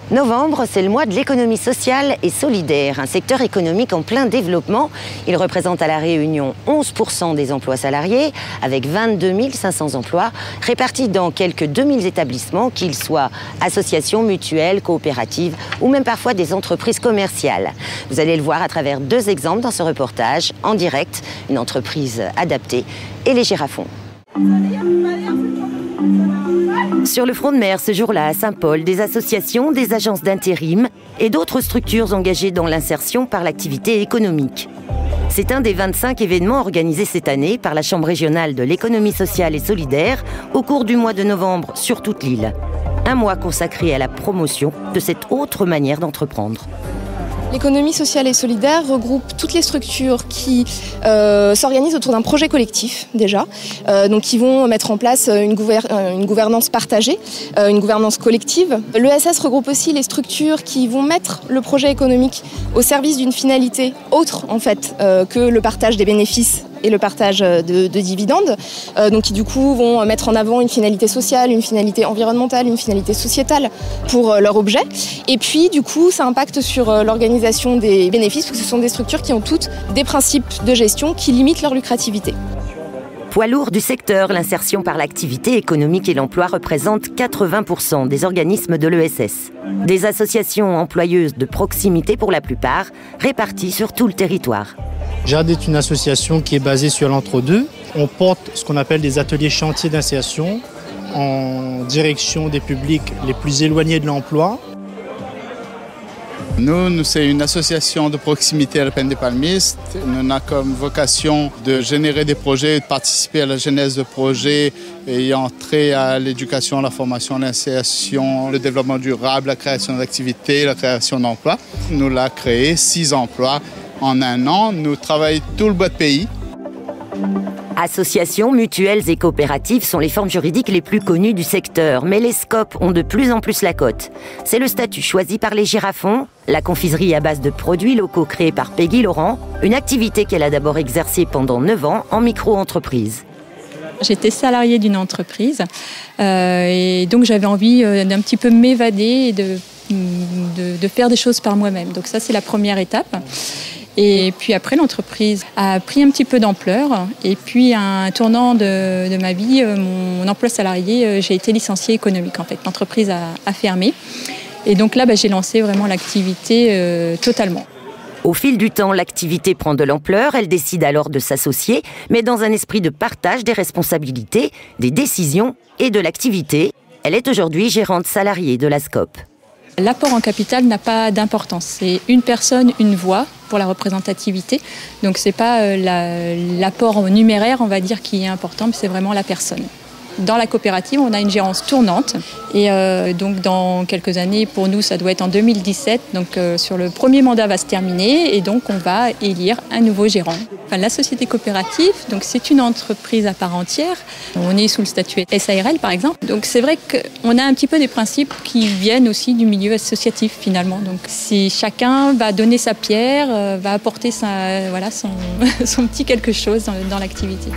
Novembre, c'est le mois de l'économie sociale et solidaire, un secteur économique en plein développement. Il représente à La Réunion 11% des emplois salariés, avec 22 500 emplois, répartis dans quelques 2000 établissements, qu'ils soient associations, mutuelles, coopératives ou même parfois des entreprises commerciales. Vous allez le voir à travers 2 exemples dans ce reportage, en direct, une entreprise adaptée et les Girafons. Sur le front de mer, ce jour-là, à Saint-Paul, des associations, des agences d'intérim et d'autres structures engagées dans l'insertion par l'activité économique. C'est un des 25 événements organisés cette année par la Chambre régionale de l'économie sociale et solidaire au cours du mois de novembre sur toute l'île. Un mois consacré à la promotion de cette autre manière d'entreprendre. L'économie sociale et solidaire regroupe toutes les structures qui s'organisent autour d'un projet collectif déjà, donc qui vont mettre en place une gouvernance partagée, une gouvernance collective. L'ESS regroupe aussi les structures qui vont mettre le projet économique au service d'une finalité autre en fait que le partage des bénéfices et le partage de dividendes, donc qui du coup vont mettre en avant une finalité sociale, une finalité environnementale, une finalité sociétale pour leur objet. Et puis du coup ça impacte sur l'organisation des bénéfices, parce que ce sont des structures qui ont toutes des principes de gestion qui limitent leur lucrativité. Poids lourd du secteur, l'insertion par l'activité économique et l'emploi représente 80% des organismes de l'ESS. Des associations employeuses de proximité pour la plupart, réparties sur tout le territoire. JAD est une association qui est basée sur l'entre-deux. On porte ce qu'on appelle des ateliers chantiers d'insertion en direction des publics les plus éloignés de l'emploi. Nous, c'est une association de proximité alpine des palmistes. Nous avons comme vocation de générer des projets, de participer à la genèse de projets ayant trait à l'éducation, la formation, l'insertion, le développement durable, la création d'activités, la création d'emplois. Nous l'avons créé 6 emplois en 1 an. Nous travaillons tout le bout de pays. Associations, mutuelles et coopératives sont les formes juridiques les plus connues du secteur, mais les SCOP ont de plus en plus la cote. C'est le statut choisi par les Girafons, la confiserie à base de produits locaux créée par Peggy Laurent, une activité qu'elle a d'abord exercée pendant 9 ans en micro-entreprise. J'étais salariée d'une entreprise et donc j'avais envie d'un petit peu m'évader et de faire des choses par moi-même. Donc ça, c'est la première étape. Et puis après, l'entreprise a pris un petit peu d'ampleur. Et puis, à un tournant de ma vie, mon emploi salarié, j'ai été licenciée économique en fait. L'entreprise a fermé. Et donc là, j'ai lancé vraiment l'activité totalement. Au fil du temps, l'activité prend de l'ampleur. Elle décide alors de s'associer, mais dans un esprit de partage des responsabilités, des décisions et de l'activité. Elle est aujourd'hui gérante salariée de la SCOP. L'apport en capital n'a pas d'importance. C'est une personne, une voix pour la représentativité. Donc ce n'est pas l'apport numéraire, on va dire, qui est important, mais c'est vraiment la personne. Dans la coopérative, on a une gérance tournante. Et donc dans quelques années, pour nous, ça doit être en 2017. Donc sur le premier mandat va se terminer et donc on va élire un nouveau gérant. Enfin, la société coopérative, donc c'est une entreprise à part entière. On est sous le statut SARL par exemple. Donc c'est vrai qu'on a un petit peu des principes qui viennent aussi du milieu associatif finalement. Donc si chacun va donner sa pierre, va apporter son petit quelque chose dans l'activité.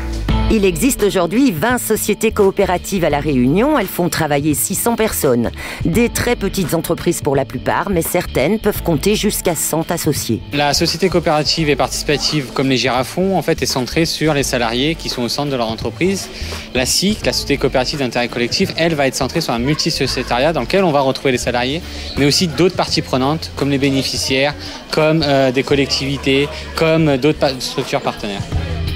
Il existe aujourd'hui 20 sociétés coopératives à La Réunion. Elles font travailler 600 personnes. Des très petites entreprises pour la plupart, mais certaines peuvent compter jusqu'à 100 associés. La société coopérative et participative, comme les Girafons, en fait, est centrée sur les salariés qui sont au centre de leur entreprise. La SIC, la société coopérative d'intérêt collectif, elle va être centrée sur un multisociétariat dans lequel on va retrouver les salariés, mais aussi d'autres parties prenantes, comme les bénéficiaires, comme des collectivités, comme d'autres structures partenaires.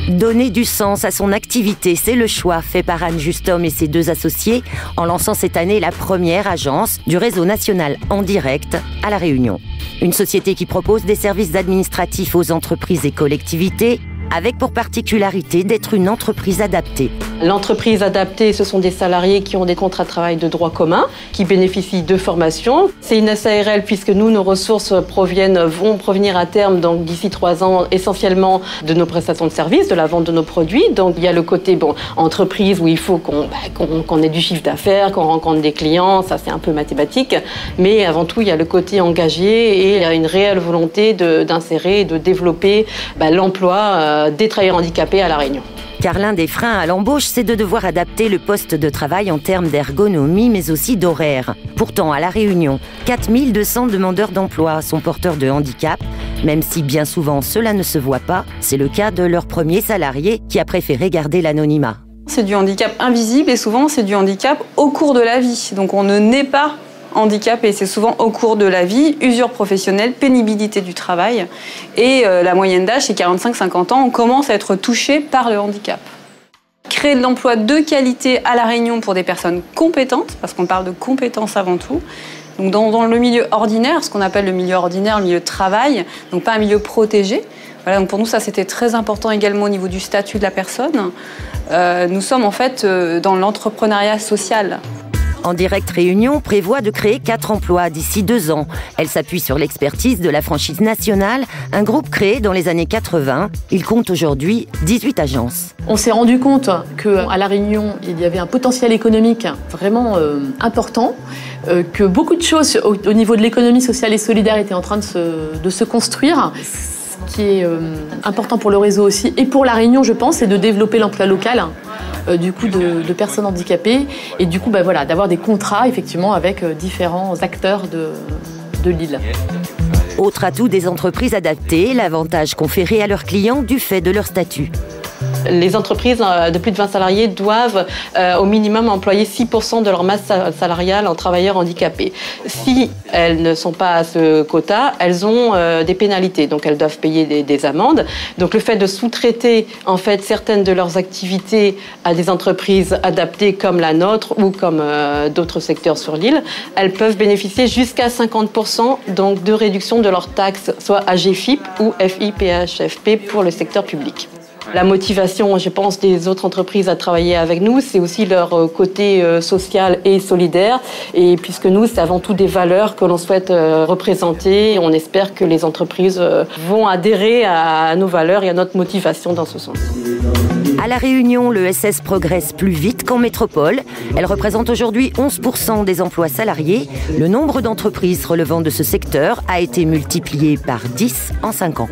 Donner du sens à son activité, c'est le choix fait par Anne Justom et ses 2 associés en lançant cette année la première agence du réseau national en direct à La Réunion. Une société qui propose des services administratifs aux entreprises et collectivités avec pour particularité d'être une entreprise adaptée. L'entreprise adaptée, ce sont des salariés qui ont des contrats de travail de droit commun, qui bénéficient de formation. C'est une SARL puisque nous, nos ressources vont provenir à terme, donc d'ici 3 ans, essentiellement de nos prestations de services, de la vente de nos produits. Donc il y a le côté entreprise où il faut qu'on ait du chiffre d'affaires, qu'on rencontre des clients, ça c'est un peu mathématique. Mais avant tout, il y a le côté engagé et il y a une réelle volonté d'insérer et de développer l'emploi des travailleurs handicapés à La Réunion. Car l'un des freins à l'embauche, c'est de devoir adapter le poste de travail en termes d'ergonomie, mais aussi d'horaire. Pourtant, à La Réunion, 4200 demandeurs d'emploi sont porteurs de handicap. Même si bien souvent cela ne se voit pas, c'est le cas de leur premier salarié qui a préféré garder l'anonymat. C'est du handicap invisible et souvent c'est du handicap au cours de la vie. Donc on ne naît pas handicapé, c'est souvent au cours de la vie, usure professionnelle, pénibilité du travail. Et la moyenne d'âge, c'est 45-50 ans, on commence à être touché par le handicap. Créer de l'emploi de qualité à La Réunion pour des personnes compétentes, parce qu'on parle de compétences avant tout. Donc dans le milieu ordinaire, ce qu'on appelle le milieu ordinaire, le milieu de travail, donc pas un milieu protégé. Voilà, donc pour nous, ça c'était très important également au niveau du statut de la personne. Nous sommes en fait dans l'entrepreneuriat social. En Direct Réunion prévoit de créer 4 emplois d'ici 2 ans. Elle s'appuie sur l'expertise de la franchise nationale, un groupe créé dans les années 80. Il compte aujourd'hui 18 agences. On s'est rendu compte qu'à La Réunion, il y avait un potentiel économique vraiment important, que beaucoup de choses au niveau de l'économie sociale et solidaire étaient en train de se construire. Ce qui est important pour le réseau aussi, et pour La Réunion, je pense, c'est de développer l'emploi local. Du coup de personnes handicapées et du coup voilà, d'avoir des contrats effectivement avec différents acteurs de l'île. Autre atout des entreprises adaptées, l'avantage conféré à leurs clients du fait de leur statut. Les entreprises de plus de 20 salariés doivent au minimum employer 6% de leur masse salariale en travailleurs handicapés. Si elles ne sont pas à ce quota, elles ont des pénalités, donc elles doivent payer des amendes. Donc le fait de sous-traiter en fait certaines de leurs activités à des entreprises adaptées comme la nôtre ou comme d'autres secteurs sur l'île, elles peuvent bénéficier jusqu'à 50% donc de réduction de leurs taxes, soit AGFIP ou FIPHFP pour le secteur public. La motivation, je pense, des autres entreprises à travailler avec nous, c'est aussi leur côté social et solidaire. Et puisque nous, c'est avant tout des valeurs que l'on souhaite représenter, on espère que les entreprises vont adhérer à nos valeurs et à notre motivation dans ce sens. À La Réunion, l'ESS progresse plus vite qu'en métropole. Elle représente aujourd'hui 11% des emplois salariés. Le nombre d'entreprises relevant de ce secteur a été multiplié par 10 en 5 ans.